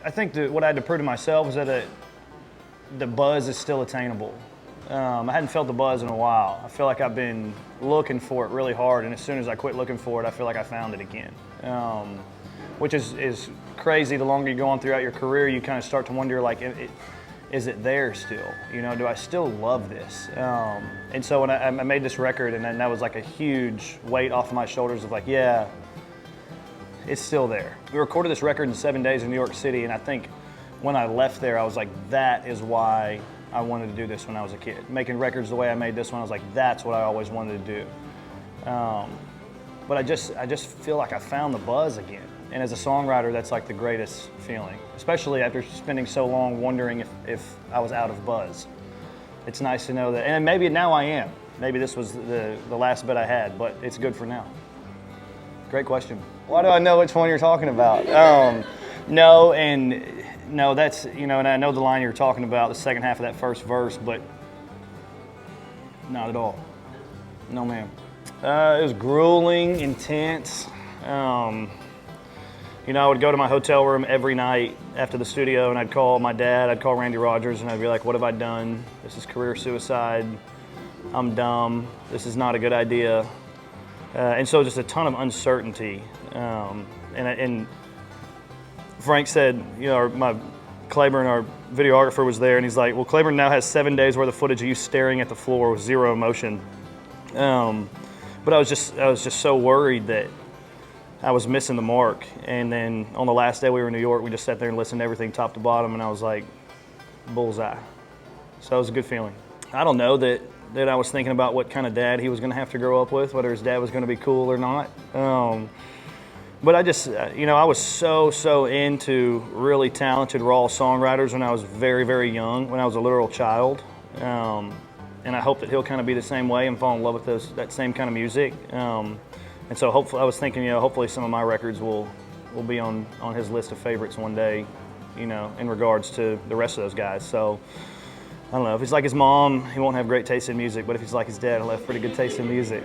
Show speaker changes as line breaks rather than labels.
I think that what I had to prove to myself was that the buzz is still attainable. I hadn't felt the buzz in a while. I feel like I've been looking for it really hard, and as soon as I quit looking for it, I feel like I found it again. Which is crazy. The longer you go on throughout your career, you kind of start to wonder, like, is it there still? You know, do I still love this? And so when I made this record, and then that was like a huge weight off of my shoulders of like, yeah, it's still there. We recorded this record in 7 days in New York City, and I think when I left there, I was like, that is why I wanted to do this when I was a kid. Making records the way I made this one, I was like, that's what I always wanted to do. But I just feel like I found the buzz again. And as a songwriter, that's like the greatest feeling, especially after spending so long wondering if I was out of buzz. It's nice to know that, and maybe now I am. Maybe this was the last bit I had, but it's good for now. Great question. Why do I know which one you're talking about? No, that's, you know, and I know the line you're talking about, the second half of that first verse, but not at all. No, ma'am. It was grueling, intense. You know, I would go to my hotel room every night after the studio, and I'd call my dad, I'd call Randy Rogers, and I'd be like, what have I done? This is career suicide. I'm dumb. This is not a good idea. And so just a ton of uncertainty. And Frank said, you know, Claiborne, our videographer, was there, and he's like, well, Claiborne now has 7 days worth of footage of you staring at the floor with zero emotion. But I was just so worried that I was missing the mark. And then on the last day we were in New York, we just sat there and listened to everything top to bottom, and I was like, bullseye. So it was a good feeling. I don't know that I was thinking about what kind of dad he was going to have to grow up with, whether his dad was going to be cool or not. But I just, you know, I was so into really talented raw songwriters when I was very, very young, when I was a literal child. And I hope that he'll kind of be the same way and fall in love with that same kind of music. And so hopefully, I was thinking, you know, hopefully some of my records will be on his list of favorites one day, you know, in regards to the rest of those guys. So I don't know, if he's like his mom, he won't have great taste in music, but if he's like his dad, he'll have pretty good taste in music.